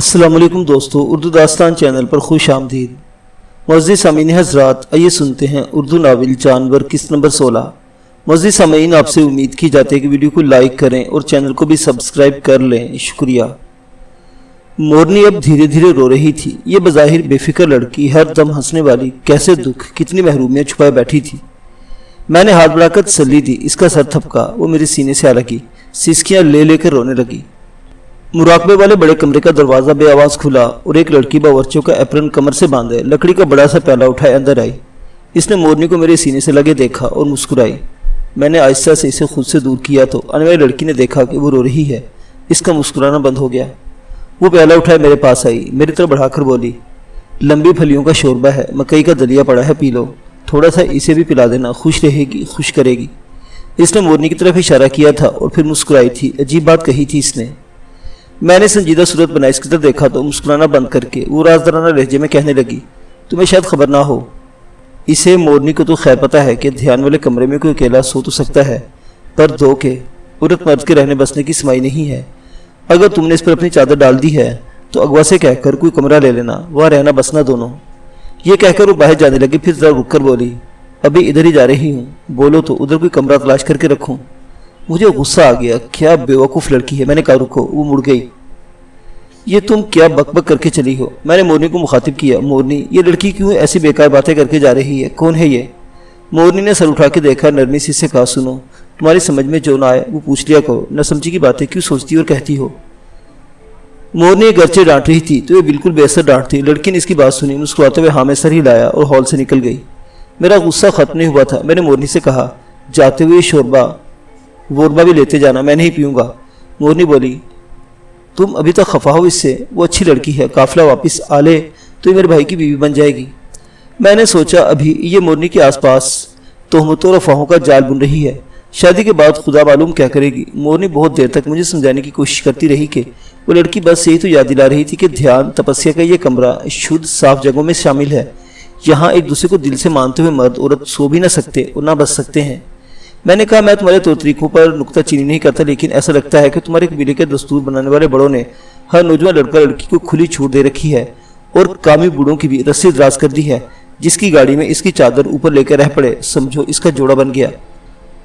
السلام علیکم دوستو، اردو داستان چینل پر خوش آمدید۔ معزز سامعین حضرات، آئیے سنتے ہیں اردو ناول جانور قسط نمبر 16۔ معزز سامعین، آپ سے امید کی جاتی ہے کہ ویڈیو کو لائک کریں اور چینل کو بھی سبسکرائب کر لیں، شکریہ۔ مورنی اب دھیرے دھیرے رو رہی تھی۔ یہ بظاہر بے فکر لڑکی ہر دم ہنسنے والی کیسے دکھ، کتنی محرومیاں چھپائے بیٹھی تھی۔ میں نے ہاتھ بڑھا کر تسلی دی، اس کا سر تھپکا، وہ میرے سینے سے آ لگی، سسکیاں لے لے کر رونے لگی۔ مراقبے والے بڑے کمرے کا دروازہ بے آواز کھلا اور ایک لڑکی باورچیوں کا ایپرن کمر سے باندھے لکڑی کا بڑا سا پیالہ اٹھائے اندر آئی۔ اس نے مورنی کو میرے سینے سے لگے دیکھا اور مسکرائی۔ میں نے آہستہ سے اسے خود سے دور کیا تو آنے والی لڑکی نے دیکھا کہ وہ رو رہی ہے۔ اس کا مسکرانا بند ہو گیا۔ وہ پیالہ اٹھائے میرے پاس آئی، میری طرف بڑھا کر بولی، لمبی پھلیوں کا شوربہ ہے، مکئی کا دلیا پڑا ہے، پی لو، تھوڑا سا اسے بھی پلا دینا، خوش رہے گی، خوش کرے گی۔ اس نے مورنی کی طرف اشارہ کیا تھا اور پھر مسکرائی تھی۔ عجیب بات کہی تھی اس نے۔ میں نے سنجیدہ صورت بنائی اس کی طرف دیکھا تو مسکرانا بند کر کے وہ رازدارانہ لہجے میں کہنے لگی، تمہیں شاید خبر نہ ہو، اسے مورنی کو تو خیر پتہ ہے کہ دھیان والے کمرے میں کوئی اکیلا سو تو سکتا ہے، پر دو کے عورت مرد کے رہنے بسنے کی سمائی نہیں ہے۔ اگر تم نے اس پر اپنی چادر ڈال دی ہے تو اغوا سے کہہ کر کوئی کمرہ لے لینا، وہاں رہنا بسنا دونوں۔ یہ کہہ کر وہ باہر جانے لگی، پھر ذرا رک کر بولی، ابھی ادھر ہی جا رہی ہوں، بولو تو ادھر کوئی کمرہ تلاش کر کے رکھوں۔ مجھے غصہ آ گیا، کیا بیوقوف لڑکی ہے۔ میں نے کہا رکو، وہ مڑ گئی۔ یہ تم کیا بک بک کر کے چلی ہو؟ میں نے مورنی کو مخاطب کیا، مورنی یہ لڑکی کیوں ایسی بیکار باتیں کر کے جا رہی ہے، کون ہے یہ؟ مورنی نے سر اٹھا کے دیکھا، نرمی سے اسے کہا، سنو، تمہاری سمجھ میں جو نہ آئے وہ پوچھ لیا کرو، نہ سمجھی کی باتیں کیوں سوچتی اور کہتی ہو؟ مورنی گرچہ ڈانٹ رہی تھی تو یہ بالکل بے اثر ڈانٹ تھی۔ لڑکی نے اس کی بات سنی، مسکراتے ہوئے ہاں میں سر ہلایا اور ہال سے نکل گئی۔ میرا غصہ ختم نہیں ہوا تھا۔ میں نے مورنی سے کہا، جاتے ہوئے ووربا بھی لیتے جانا، میں نہیں پیوں گا۔ مورنی بولی، تم ابھی تک خفا ہو اس سے؟ وہ اچھی لڑکی ہے، قافلہ واپس آ لے تو یہ میرے بھائی کی بیوی بن جائے گی۔ میں نے سوچا ابھی یہ مورنی کے آس پاس تہمتوں اور افواہوں کا جال بن رہی ہے، شادی کے بعد خدا معلوم کیا کرے گی۔ مورنی بہت دیر تک مجھے سمجھانے کی کوشش کرتی رہی کہ وہ لڑکی بس یہی تو یاد دلا رہی تھی کہ دھیان تپسیا کا یہ کمرہ شدھ صاف جگہوں میں شامل ہے، یہاں ایک دوسرے کو دل سے مانتے ہوئے مرد عورت سو بھی نہ سکتے اور نہ بس سکتے ہیں۔ میں نے کہا، میں تمہارے طور طریقوں پر نکتہ چینی نہیں کرتا، لیکن ایسا لگتا ہے کہ تمہارے قبیلے کے دستور بنانے والے بڑوں نے ہر نوجوان لڑکا لڑکی کو کھلی چھوٹ دے رکھی ہے اور کامی بوڑھوں کی بھی رسی دراز کر دی ہے، جس کی گاڑی میں اس کی چادر اوپر لے کر رہ پڑے، سمجھو اس کا جوڑا بن گیا۔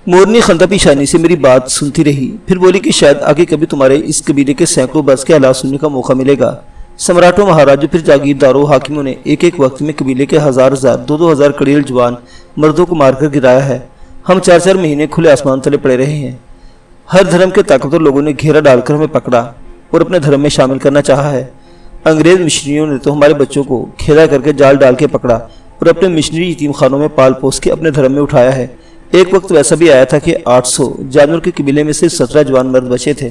مورنی خندہ پیشانی سے میری بات سنتی رہی، پھر بولی کہ شاید آگے کبھی تمہارے اس قبیلے کے سینکڑوں برس کے حالات سننے کا موقع ملے گا۔ سمراٹوں، مہاراجوں، پھر جاگیرداروں، حاکموں نے ایک ایک وقت میں قبیلے کے ہزار دو ہزار کڑیل جوان مردوں کو مار کر گرایا ہے۔ ہم 4 مہینے کھلے آسمان تلے پڑے رہے ہیں۔ ہر دھرم کے طاقتور لوگوں نے گھیرا ڈال کر ہمیں پکڑا اور اپنے دھرم میں شامل کرنا چاہا ہے۔ انگریز مشنریوں نے تو ہمارے بچوں کو کھیلا کر کے جال ڈال کے پکڑا اور اپنے مشنری یتیم خانوں میں پال پوس کے اپنے دھرم میں اٹھایا ہے۔ ایک وقت ویسا بھی آیا تھا کہ 800 جانور کے قبیلے میں صرف 17 جوان مرد بچے تھے،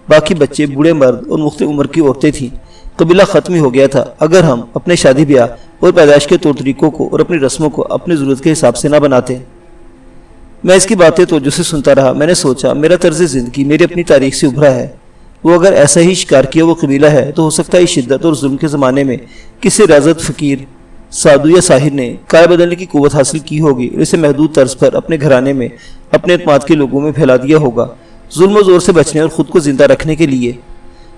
باقی بچے بوڑھے مرد اور مختلف عمر کی عورتیں تھیں۔ قبیلہ ختم ہی ہو گیا تھا اگر ہم اپنے شادی بیاہ اور پیدائش کے طور طریقوں کو اور اپنی رسموں کو اپنی ضرورت کے حساب سے نہ بناتے۔ میں اس کی باتیں توجہ سے سنتا رہا۔ میں نے سوچا، میرا طرز زندگی میری اپنی تاریخ سے ابھرا ہے۔ وہ اگر ایسا ہی شکار کیا وہ قبیلہ ہے تو ہو سکتا ہے شدت اور ظلم کے زمانے میں کسی ریاضت فقیر، سادھو یا ساحر نے کائے بدلنے کی قوت حاصل کی ہوگی اور اسے محدود طرز پر اپنے گھرانے میں اپنے اعتماد کے لوگوں میں پھیلا دیا ہوگا، ظلم و زور سے بچنے اور خود کو زندہ رکھنے کے لیے۔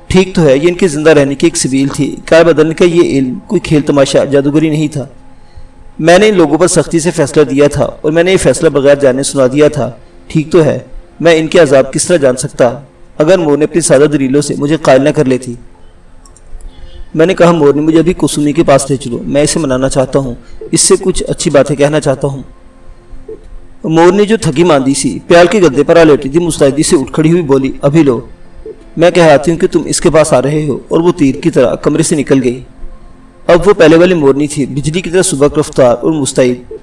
ٹھیک تو ہے، یہ ان کے زندہ رہنے کی ایک سبیل تھی۔ کائے بدلنے کا یہ علم کوئی کھیل تماشا جادوگری نہیں تھا۔ میں نے ان لوگوں پر سختی سے فیصلہ دیا تھا اور میں نے یہ فیصلہ بغیر جانے سنا دیا تھا۔ ٹھیک تو ہے، میں ان کے عذاب کس طرح جان سکتا اگر مورنی اپنی سادہ دلیلوں سے مجھے قائل نہ کر لیتی۔ میں نے کہا، مورنی مجھے ابھی کسومی کے پاس لے چلو، میں اسے منانا چاہتا ہوں، اس سے کچھ اچھی باتیں کہنا چاہتا ہوں۔ مورنی جو تھکی ماندی سی پیال کے گدے پر آ لیٹی تھی، مستعدی سے اٹھ کھڑی ہوئی بولی، ابھی لو، میں کہاتی ہوں کہ تم اس کے پاس آ رہے ہو، اور وہ تیر کی طرح کمرے سے نکل گئی۔ اب وہ پہلے والی مورنی تھی، بجلی کی طرح سبک رفتار اور مستعد۔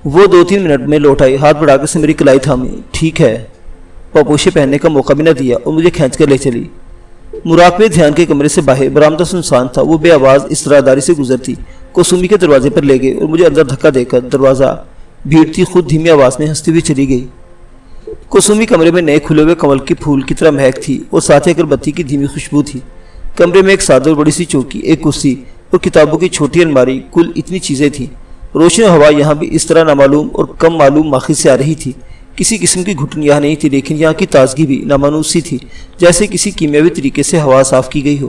وہ 2-3 منٹ میں لوٹ آئی، ہاتھ بڑھا کر سے میری کلائی تھامی، ٹھیک ہے، پاپوشے پہننے کا موقع بھی نہ دیا اور مجھے کھینچ کر لے چلی۔ مراقبے دھیان کے کمرے سے باہر برآمدہ سنسان تھا، وہ بے آواز استراداری سے گزرتی کوسومی کے دروازے پر لے گئے اور مجھے اندر دھکا دے کر دروازہ بھیڑتی خود دھیمی آواز میں ہنستی ہوئی چلی گئی۔ کوسومی کمرے میں نئے کھلے ہوئے کمل کے پھول کی طرح مہک تھی اور ساتھ ہی اگربتی کی دھیمی خوشبو تھی۔ کمرے میں ایک سادہ اور بڑی سی چوکی، ایک کرسی اور کتابوں کی چھوٹی الماری، کل اتنی چیزیں تھیں۔ روشنی و ہوا یہاں بھی اس طرح نامعلوم اور کم معلوم ماخذ سے آ رہی تھی۔ کسی قسم کی گھٹن یہاں نہیں تھی، لیکن یہاں کی تازگی بھی نامانوس سی تھی، جیسے کسی کیمیاوی طریقے سے ہوا صاف کی گئی ہو۔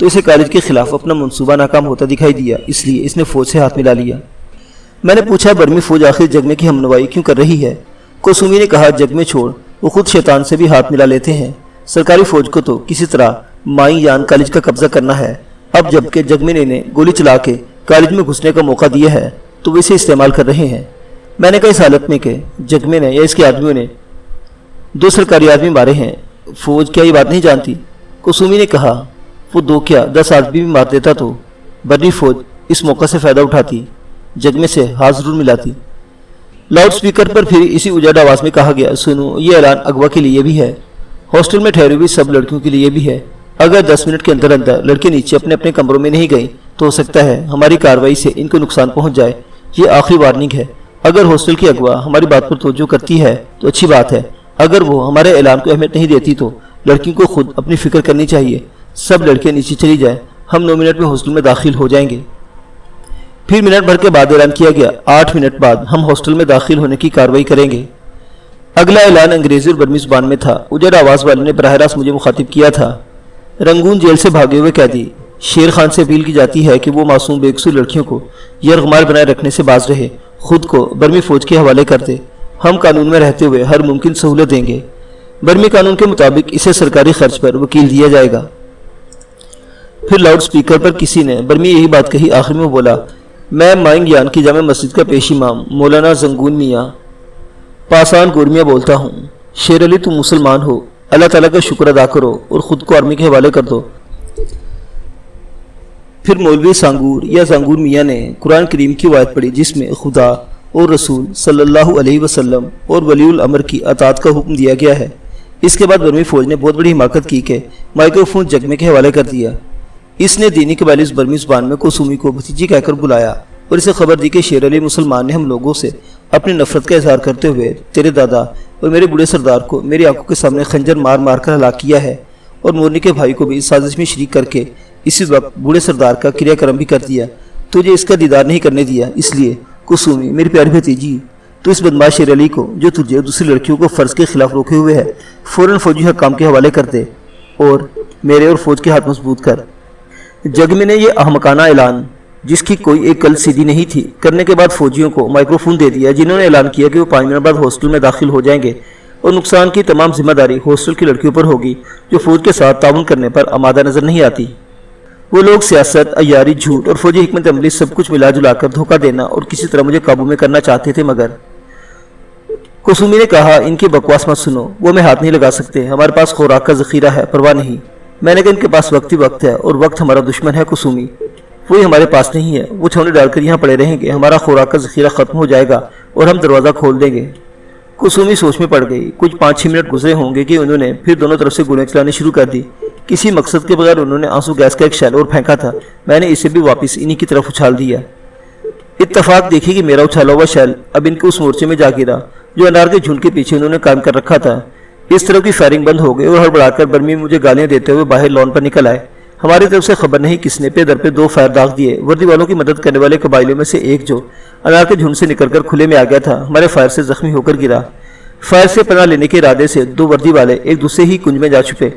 تو اسے کالج کے خلاف اپنا منصوبہ ناکام ہوتا دکھائی دیا، اس لیے اس نے فوج سے ہاتھ ملا لیا۔ میں نے پوچھا برمی فوج آخر جگمے کی ہمنوائی کیوں کر رہی ہے؟ کوسومی نے کہا جگمے چھوڑ، وہ خود شیطان سے بھی ہاتھ ملا لیتے ہیں۔ سرکاری فوج کو تو کسی طرح مائیں یان کالج کا قبضہ کرنا ہے، اب جبکہ جگمے نے انہیں گولی چلا کے کالج میں گھسنے کا موقع دیا ہے تو وہ اسے استعمال کر رہے ہیں۔ میں نے کہا اس حالت میں کہ جگمے نے یا اس کے آدمیوں نے 2 سرکاری آدمی مارے ہیں، فوج کیا یہ بات نہیں جانتی؟ کوسومی نے کہا وہ 2 کیا 10 آدمی بھی مار دیتا تو برمی فوج اس موقع سے فائدہ اٹھاتی، جگمے سے ہاتھ ضرور ملاتی۔ لاؤڈ سپیکر پر پھر اسی اجاڑ آواز میں کہا گیا، سنو یہ اعلان اغوا کے لیے بھی ہے، ہاسٹل میں ٹھہری ہوئی سب لڑکیوں کے لیے بھی ہے۔ اگر 10 منٹ کے اندر اندر لڑکے نیچے اپنے اپنے کمروں میں نہیں گئیں تو ہو سکتا ہے ہماری کارروائی سے ان کو نقصان پہنچ جائے، یہ آخری وارننگ ہے۔ اگر ہاسٹل کی اغوا ہماری بات پر توجہ کرتی ہے تو اچھی بات ہے، اگر وہ ہمارے اعلان کو اہمیت نہیں دیتی تو لڑکیوں کو خود اپنی فکر کرنی چاہیے۔ سب لڑکیاں نیچے چلی جائیں، ہم 9 منٹ میں ہاسٹل میں داخل ہو جائیں گے۔ پھر منٹ بھر کے بعد اعلان کیا گیا، 8 منٹ بعد ہم ہاسٹل میں داخل ہونے کی کارروائی کریں گے۔ اگلا اعلان انگریزی اور برمی زبان میں تھا۔ اجڑ آواز والے نے براہ راست مجھے مخاطب کیا تھا، رنگون جیل سے بھاگے ہوئے قیدی شیر خان سے اپیل کی جاتی ہے کہ وہ معصوم بے قصور لڑکیوں کو یرغمال بنائے رکھنے سے باز رہے، خود کو برمی فوج کے حوالے کر دے۔ ہم قانون میں رہتے ہوئے ہر ممکن سہولت دیں گے۔ برمی قانون کے مطابق اسے سرکاری خرچ پر وکیل دیا جائے گا۔ پھر لاؤڈ سپیکر پر کسی نے برمی یہی بات کہی، آخر میں بولا، میں مائنگ یان کی جامع مسجد کا پیش امام مولانا زنگون میاں پاسان گورمیاں بولتا ہوں۔ شیر علی تم مسلمان ہو، اللہ تعالیٰ کا شکر ادا کرو اور خود کو آرمی کے حوالے کر دو۔ پھر مولوی سانگور یا زنگور میاں نے قرآن کریم کی آیت پڑھی جس میں خدا اور رسول صلی اللہ علیہ وسلم اور ولی الامر کی اطاعت کا حکم دیا گیا ہے۔ اس کے بعد برمی فوج نے بہت بڑی حماقت کی کہ مائکروفون جگمے کے حوالے کر دیا۔ اس نے دینی قبائلی برمی زبان میں کوسومی کو بھتیجی کہہ کر بلایا اور اسے خبر دی کہ شیر علی مسلمان نے ہم لوگوں سے اپنی نفرت کا اظہار کرتے ہوئے تیرے دادا اور میرے بوڑھے سردار کو میری آنکھوں کے سامنے خنجر مار مار کر ہلاک کیا ہے، اور مورنی کے بھائی کو بھی اس سازش میں شریک کر کے اسی وقت بوڑھے سردار کا کریا کرم بھی کر دیا۔ تجھے اس کا دیدار نہیں کرنے دیا، اس لیے کوسومی میری پیاری بھتیجی تو اس بدماش شیر علی کو جو تجھے اور دوسری لڑکیوں کو فرض کے خلاف روکے ہوئے ہے فوراً فوجی حکام کے حوالے کر دے اور میرے اور فوج کے ہاتھ مضبوط کر۔ جگمے نے یہ احمقانہ اعلان جس کی کوئی ایک کل سیدھی نہیں تھی کرنے کے بعد فوجیوں کو مائکروفون دے دیا، جنہوں نے اعلان کیا کہ وہ 5 منٹ بعد ہاسٹل میں داخل ہو جائیں گے اور نقصان کی تمام ذمہ داری ہاسٹل کی لڑکیوں پر ہوگی جو فوج کے ساتھ تعاون کرنے پر آمادہ نظر نہیں آتی۔ وہ لوگ سیاست، عیاری، جھوٹ اور فوجی حکمت عملی سب کچھ ملا جلا کر دھوکہ دینا اور کسی طرح مجھے قابو میں کرنا چاہتے تھے، مگر کوسومی نے کہا ان کی بکواس مت سنو، وہ ہمیں ہاتھ نہیں لگا سکتے، ہمارے پاس خوراک کا ذخیرہ ہے، پرواہ نہیں۔ میں نے کہا ان کے پاس وقت ہی وقت ہے اور وقت ہمارا دشمن ہے کوسومی، وہی ہمارے پاس نہیں ہے، وہ چھونے ڈال کر یہاں پڑے رہیں گے، ہمارا خوراک کا ذخیرہ ختم ہو جائے گا اور ہم دروازہ کھول دیں گے۔ کوسومی سوچ میں پڑ گئی، کچھ 5-6 منٹ گزرے ہوں گے کہ انہوں نے پھر دونوں طرف سے گولیاں چلانی شروع کر دی۔ کسی مقصد کے بغیر انہوں نے آنسو گیس کا ایک شیل اور پھینکا تھا، میں نے اسے بھی واپس انہی کی طرف اچھال دیا۔ اتفاق دیکھی کہ میرا اچھالا ہوا شیل اب ان کے اس مورچے میں جا گرا جو انار کے جھنڈ کے پیچھے انہوں نے قائم کر رکھا تھا۔ اس طرح کی فائرنگ بند ہو گئی اور ہڑبڑا کر برمی مجھے گالیاں دیتے ہوئے باہر لان پر نکل آئے۔ ہماری طرف سے خبر نہیں کس نے پہ در پہ 2 فائر داغ دیے۔ وردی والوں کی مدد کرنے والے قبائلیوں میں سے ایک جو انار کے جھنڈ سے نکل کر کھلے میں آ گیا تھا ہمارے فائر سے زخمی ہو کر گرا۔ فائر سے پناہ لینے کے ارادے سے 2 وردی والے ایک دوسرے ہی کنج میں جا چھپے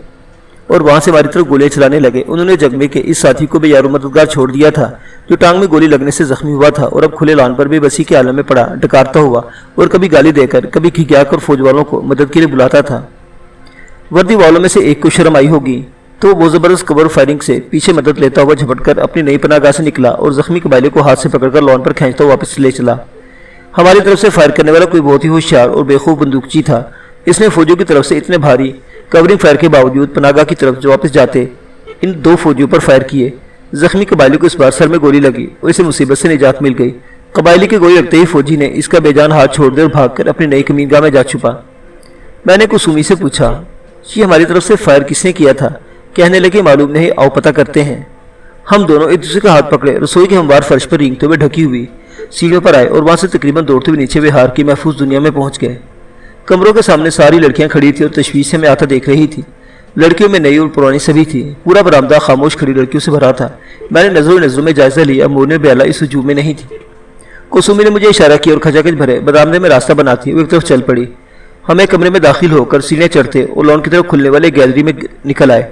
اور وہاں سے ہماری طرف گولیاں چلانے لگے۔ انہوں نے جگمے کے اس ساتھی کو بے یار و مددگار چھوڑ دیا تھا جو ٹانگ میں گولی لگنے سے زخمی ہوا تھا اور اب کھلے لان پر بے بسی کے عالم میں پڑا ڈکارتا ہوا اور کبھی گالی دے کر کبھی کھگیا کر فوج والوں کو مدد کے لیے بلاتا تھا۔ وردی والوں میں سے ایک کو شرم آئی ہوگی تو وہ زبردست کور فائرنگ سے پیچھے مدد لیتا ہوا جھپٹ کر اپنی نئی پناہ گاہ سے نکلا اور زخمی قبائلی کو ہاتھ سے پکڑ کر لان پر کھینچتا ہوا واپس لے چلا۔ ہماری طرف سے فائر کرنے والا کوئی بہت ہی ہوشیار اور بے خوف بندوقچی تھا۔ اس نے فوجیوں کی طرف سے اتنے بھاری کورنگ فائر کے باوجود پناہ گاہ کی طرف جو واپس جاتے ان 2 فوجیوں پر فائر کیے۔ زخمی قبائلی کو اس بار سر میں گولی لگی اور اسے مصیبت سے نجات مل گئی۔ قبائلی کی گولی لگتے ہی فوجی نے اس کا بے جان ہاتھ چھوڑ دے اور بھاگ کر اپنی نئی کمین گاہ میں جا چھپا۔ میں نے کوسومی سے پوچھا، یہ ہماری طرف سے فائر کس نے کیا تھا؟ کہنے لگے معلوم نہیں، آؤ پتہ کرتے ہیں۔ ہم دونوں ایک دوسرے کا ہاتھ پکڑے رسوئی کے ہموار فرش پر رینگتے ہوئے ڈھکی ہوئی سیڑھیوں پر آئے اور وہاں سے تقریباً دوڑتے ہوئے نیچے وہار کی محفوظ دنیا میں پہنچ گئے۔ کمروں کے سامنے ساری لڑکیاں کھڑی تھیں اور تشویش سے میں آتا دیکھ رہی تھی۔ لڑکیوں میں نئی اور پرانی سبھی تھی، پورا برآمدہ خاموش کھڑی لڑکیوں سے بھرا تھا۔ میں نے نظروں میں جائزہ لیا، مورنے بیالہ اس ہجوم میں نہیں تھی۔ کوسومی نے مجھے اشارہ کیا اور کھچاکھچ بھرے برآمدے میں راستہ بناتی وہ ایک طرف چل پڑی۔ ہمیں کمرے میں داخل ہو کر سیڑھیاں چڑھتے اور لان کی طرف کھلنے والے گیلری میں نکل آئے۔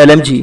LMG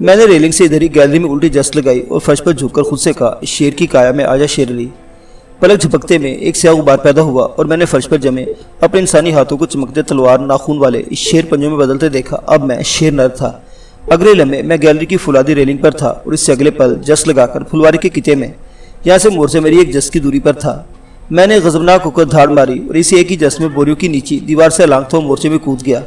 میں نے ریلنگ سے ادھر ہی گیلری میں الٹی جست لگائی اور فرش پر جھک کر خود سے کہا، شیر کی کایا میں آجا شیر علی۔ پلک جھپکتے میں ایک سیاہ غبار پیدا ہوا اور میں نے فرش پر جمے اپنے انسانی ہاتھوں کو چمکتے تلوار ناخون والے اس شیر پنجوں میں بدلتے دیکھا۔ اب میں شیر نر تھا۔ اگلے لمحے میں گیلری کی فولادی ریلنگ پر تھا اور اس سے اگلے پل جست لگا کر پھلواری کے کتے میں، یہاں سے مورچے میری ایک جست کی دوری پر تھا۔ میں نے غضبناک ہو کر دھاڑ ماری اور اسی ایک ہی جست میں بوریوں کی نیچی دیوار سے لانگتا ہوا مورچے میں کود گیا۔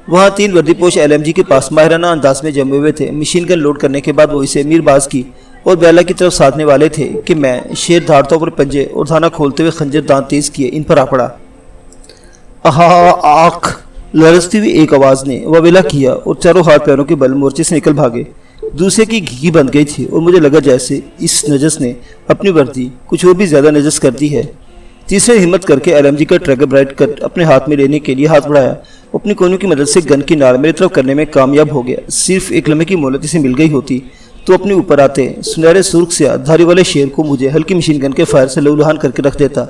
وہاں 3 وردی پوش LMG کے پاس ماہرانہ انداز میں جمے ہوئے تھے۔ مشین گن لوڈ کرنے کے بعد وہ اسے میر باز کی اور بیلا کی طرف ساتھنے والے تھے کہ میں شیر دھاڑتا پر پنجے اور دھانا کھولتے ہوئے خنجر دانت تیز کیے ان پر آ پڑا۔ آخ! لرزتی ہوئی ایک آواز نے واویلا کیا اور چاروں ہاتھ پیروں کے بل مورچے سے نکل بھاگے۔ دوسرے کی گھی بند گئی تھی اور مجھے لگا جیسے اس نجس نے اپنی وردی کچھ اور بھی زیادہ نجس کر دی ہے۔ تیسرے ہمت کر کے LMG کا ٹریگر برائٹ کر اپنے ہاتھ میں لینے کے لیے ہاتھ بڑھایا۔ اپنی کونوں کی مدد سے گن کی نار میری طرف کرنے میں کامیاب ہو گیا۔ صرف ایک لمحے کی مہلت اسے مل گئی ہوتی تو اپنے اوپر آتے سنہرے سرخ سیاہ دھاری والے شیر کو مجھے ہلکی مشین گن کے فائر سے لہولہان کر کے رکھ دیتا۔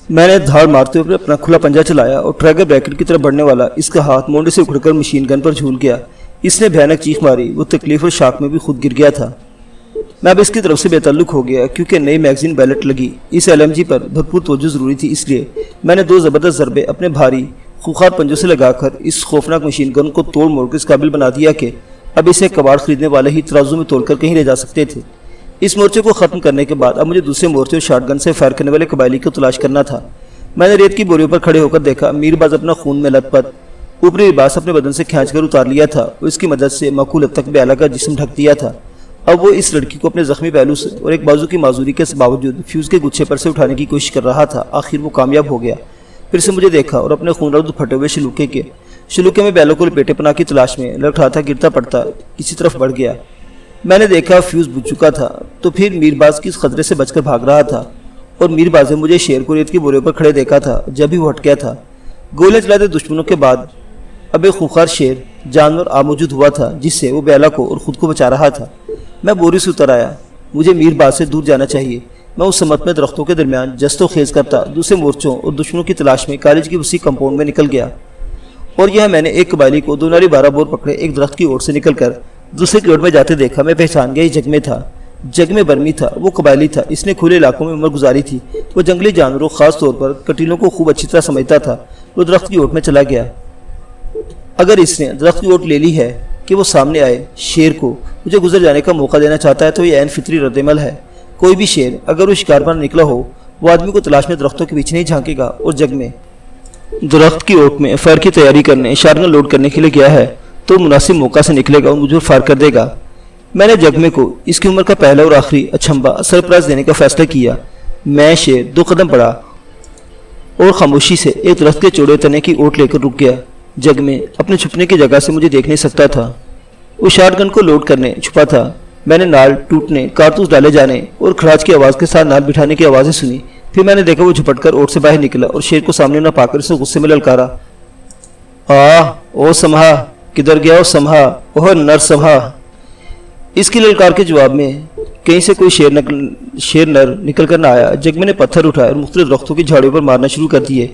میں نے دھاڑ مارتے ہوئے اپنا کھلا پنجہ چلایا اور ٹریگر بریکٹ کی طرف بڑھنے والا اس کا ہاتھ مونڈے سے اکھڑ کر مشین گن پر جھول گیا۔ اس نے بھیانک چیخ ماری، وہ تکلیف اور شاک میں بھی خود گر گیا تھا۔ میں اب اس کی طرف سے بے تعلق ہو گیا کیونکہ نئی میگزین بیلٹ لگی۔ اس LMG پر بھرپور توجہ ضروری تھی، اس لیے میں نے 2 زبردست ضربے اپنے بھاری خوخار پنجوں سے لگا کر اس خوفناک مشین گن کو توڑ موڑ کر اس قابل بنا دیا کہ اب اسے کباڑ خریدنے والے ہی ترازو میں تول کر کہیں لے جا سکتے تھے۔ اس مورچے کو ختم کرنے کے بعد اب مجھے دوسرے مورچے اور شاٹ گن سے فائر کرنے والے قبائلی کو تلاش کرنا تھا۔ میں نے ریت کی بوریوں پر کھڑے ہو کر دیکھا میر باز اپنا خون میں لت پت اوپری لباس اپنے بدن سے کھینچ کر اتار لیا تھا اور اس کی مدد سے معقول حد تک بیلا کا جسم ڈھک دیا تھا۔ اب وہ اس لڑکی کو اپنے زخمی پہلو سے اور ایک بازو کی معذوری کے باوجود فیوز کے گچھے پر سے اٹھانے کی کوشش کر رہا تھا۔ آخر وہ کامیاب ہو گیا۔ پھر سے مجھے دیکھا اور اپنے خون رود پھٹے ہوئے شلوکے میں بیلوں کو لپیٹے پناہ کی تلاش میں لڑکھڑاتا گرتا پڑتا کسی طرف بڑھ گیا۔ میں نے دیکھا فیوز بجھ چکا تھا تو پھر میر باز کی اس خطرے سے بچ کر بھاگ رہا تھا اور میر باز نے مجھے شیر کو ریت کی بوریوں پر کھڑے دیکھا تھا جب ہی وہ ہٹ گیا تھا۔ گولے چلاتے دشمنوں کے بعد اب ایک خوخار شیر جانور موجود ہوا تھا جس سے وہ بیلا کو اور خود کو بچا رہا تھا۔ میں بوری سے اتر آیا۔ مجھے میر باز سے دور جانا چاہیے۔ میں اس سمت میں درختوں کے درمیان جست و خیز کرتا دوسرے مورچوں اور دشمنوں کی تلاش میں کالج کی وسیع کمپاؤنڈ میں نکل گیا اور یہ میں نے ایک قبائلی کو 2 ناری 12 بور پکڑے ایک درخت کی اوٹ سے نکل کر دوسرے کی اوٹ میں جاتے دیکھا۔ میں پہچان گیا یہ جگمے تھا۔ جگمے برمی تھا، وہ قبائلی تھا۔ اس نے کھلے علاقوں میں عمر گزاری تھی۔ وہ جنگلی جانوروں خاص طور پر کٹیلوں کو خوب اچھی طرح سمجھتا تھا۔ وہ درخت کی اوٹ میں چلا گیا۔ اگر اس نے درخت کی اوٹ لے لی ہے کہ وہ سامنے آئے شیر کو مجھے گزر جانے کا موقع دینا چاہتا ہے تو یہ عین فطری رد عمل ہے۔ کوئی بھی شیر اگر وہ شکار پر نکلا ہو وہ آدمی کو تلاش میں درختوں کے پیچھے نہیں جھانکے گا اور جگمے درخت کی اوٹ میں فائر کی تیاری کرنے شارگن لوڈ کرنے کے لیے گیا ہے تو مناسب موقع سے نکلے گا اور مجھے فائر کر دے گا۔ میں نے جگمے کو اس کی عمر کا پہلا اور آخری اچھمبا سرپرائز دینے کا فیصلہ کیا۔ میں شیر 2 قدم بڑھا اور خاموشی سے ایک درخت کے چوڑے تنے کی اوٹ لے کر رک گیا۔ جگمے اپنے چھپنے کی جگہ سے مجھے دیکھ نہیں سکتا تھا۔ وہ شارٹ گن کو لوڈ کرنے چھپا تھا۔ میں نے نال ٹوٹنے کارتوس ڈالے جانے اور کھڑاچ کی آواز کے ساتھ نال بٹھانے کی آوازیں سنی۔ پھر میں نے دیکھا وہ جھپٹ کر اوٹ سے باہر نکلا اور شیر کو سامنے نہ پا کر اسے غصے میں للکارا، او سمہا، کدھر گیا او سمہا، اوہ نر سمہا۔ اس کی للکار کے جواب میں کہیں سے کوئی شیر نر نکل کر نہ آیا۔ جگمے نے پتھر اٹھائے اور مختلف درختوں کی جھاڑیوں پر مارنا شروع کر دیے۔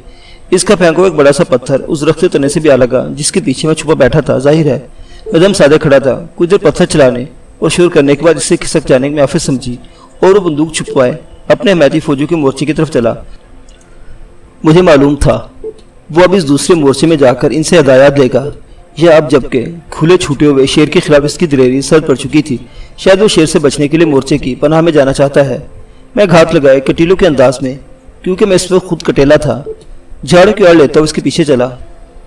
اس کا پھینکا ایک بڑا سا پتھر اس درخت کے تنے سے بھی آ لگا جس کے پیچھے میں چھپا بیٹھا تھا۔ ظاہر ہے میں دم سادے کھڑا تھا۔ کچھ دیر پتھر چلانے اور شور کرنے کے بعد اس سے کھسک جانے میں آفت سمجھی اور وہ بندوق چھپوائے اپنے حمایتی فوجیوں کے مورچے کی طرف چلا۔ مجھے معلوم تھا وہ اب اس دوسرے مورچے میں جا کر ان سے ہدایات لے گا۔ یہ اب جبکہ کھلے چھوٹے ہوئے شیر کے خلاف اس کی دلیری سرد پڑ چکی تھی، شاید وہ شیر سے بچنے کے لیے مورچے کی پناہ میں جانا چاہتا ہے۔ میں گھات لگائے کٹیلوں کے انداز میں کیونکہ میں اس وقت خود کٹیلا تھا جھاڑوں کی آڑ لیتا ہوں اس کے پیچھے چلا۔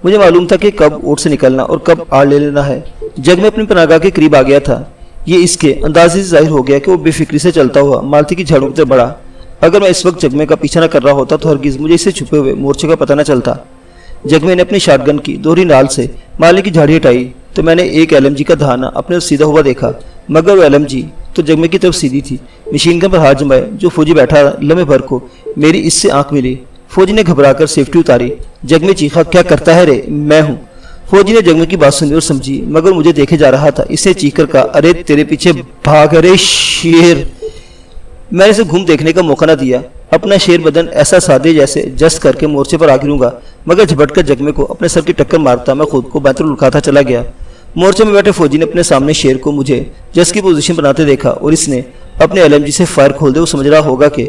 مجھے معلوم تھا کہ کب اوٹ سے نکلنا اور کب آڑ لے لینا ہے۔ جگ میں اپنی پناہ گاہ کے قریب آ گیا تھا۔ یہ اس کے اندازے سے ظاہر ہو گیا کہ وہ بے فکری سے چلتا ہوا مالتی کی جھاڑوں کی طرف بڑھا۔ اگر میں اس وقت جگمے کا پیچھا نہ کر رہا ہوتا تو ہرگز مجھے اس سے چھپے ہوئے مورچے کا پتہ نہ چلتا۔ جگمے نے اپنی شاٹ گن کی دوہری نال سے مالے کی جھاڑی ہٹائی تو میں نے ایک LMG کا دھانا اپنے سیدھا ہوا دیکھا، مگر وہ LMG تو جگمے کی طرف سیدھی تھی۔ مشین گن پر ہاتھ جمائے جو فوجی بیٹھا لمحے بھر کو میری اس سے آنکھ ملی۔ فوجی نے گھبرا کر سیفٹی اتاری۔ جگمے چیخا، کیا کرتا ہے رے؟ میں ہوں۔ فوجی نے جگمے کی بات سنی اور سمجھی مگر مجھے دیکھے جا رہا تھا۔ اس نے چیخ کر کہا، ارے تیرے پیچھے بھاگ ارے شیر۔ میں نے اسے گھوم دیکھنے کا موقع نہ دیا۔ اپنا شیر بدن ایسا سادے جیسے جست کر کے مورچے پر آ گروں گا، مگر جھپٹ کر جگمے کو اپنے سر کی ٹکر مارتا میں خود کو بہتر لکھاتا چلا گیا۔ مورچے میں بیٹھے فوجی نے اپنے سامنے شیر کو مجھے جس کی پوزیشن بناتے دیکھا اور اس نے اپنے LMG سے فائر کھول دے. وہ سمجھ رہا ہوگا کہ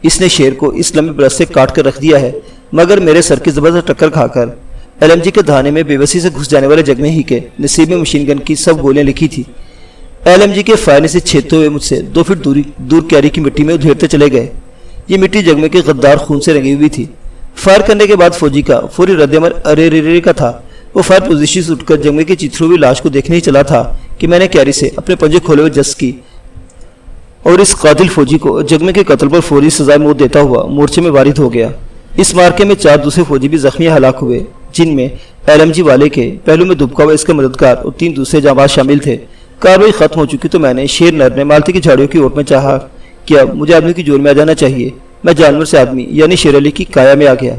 اس نے شیر کو اس لمبے برس سے کاٹ کر رکھ دیا ہے، مگر میرے سر کی زبردست ٹکر کھا کر LMG کے دہانے میں بے بسی سے گھس جانے والے جگمے ہی کے نصیب میں مشین گن کی سب گولیاں لکھی تھی. LMG کے فائر سے چھیدتے ہوئے مجھ سے 2 فٹ دور کیاری کی مٹی میں ادھیڑتے چلے گئے. یہ مٹی جگمے کے غدار خون سے رنگی ہوئی تھی. فائر کرنے کے بعد فوجی کا فوری رد عمل ارے رے کا تھا. وہ فائر پوزیشن سے اٹھ کر جگمے کی چیتھرو ہوئی لاش کو دیکھنے ہی چلا تھا کہ میں نے کیاری سے اپنے پنجے کھولے ہوئے جس کی اور اس قاتل فوجی کو جگمے کے قتل پر فوری سزائے موت دیتا ہوا مورچے میں وارد ہو گیا. اس مارکے میں 4 دوسرے فوجی بھی زخمی ہلاک ہوئے، جن میں LMG والے کے پہلو میں دبکا ہوا اس کے مددگار اور 3 دوسرے جانباز شامل تھے. کاروائی ختم ہو چکی تو میں نے شیر نر نے مالتی کی جھاڑیوں کی اوٹ میں چاہا کہ اب مجھے آدمی کی جول میں آ جانا چاہیے. میں جانور سے آدمی یعنی شیر علی کی کایا میں آ گیا.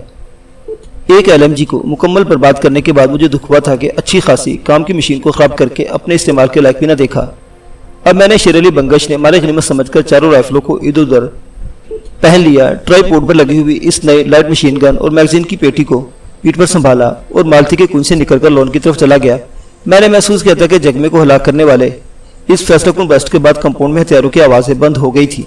ایک LMG کو مکمل برباد کرنے کے بعد مجھے دکھ ہوا تھا کہ اچھی خاصی کام کی مشین کو خراب کر کے اپنے استعمال کے لائق بھی نہ دیکھا. اب میں نے شیر علی بنگش نے ہمارے غنیمت سمجھ کر چاروں رائفلوں کو ادھر ادھر پہن لیا. ٹرائی پورٹ پر لگی ہوئی اس نئے لائٹ مشین گن اور میگزین کی پیٹی کو پیٹ پر سنبھالا اور مالتی کے کنج سے نکل کر لون کی طرف چلا گیا. میں نے محسوس کیا تھا کہ جگمے کو ہلاک کرنے والے اس فیصلہ کن برسٹ کے بعد کمپاؤنڈ میں ہتھیاروں کی آوازیں بند ہو گئی تھی.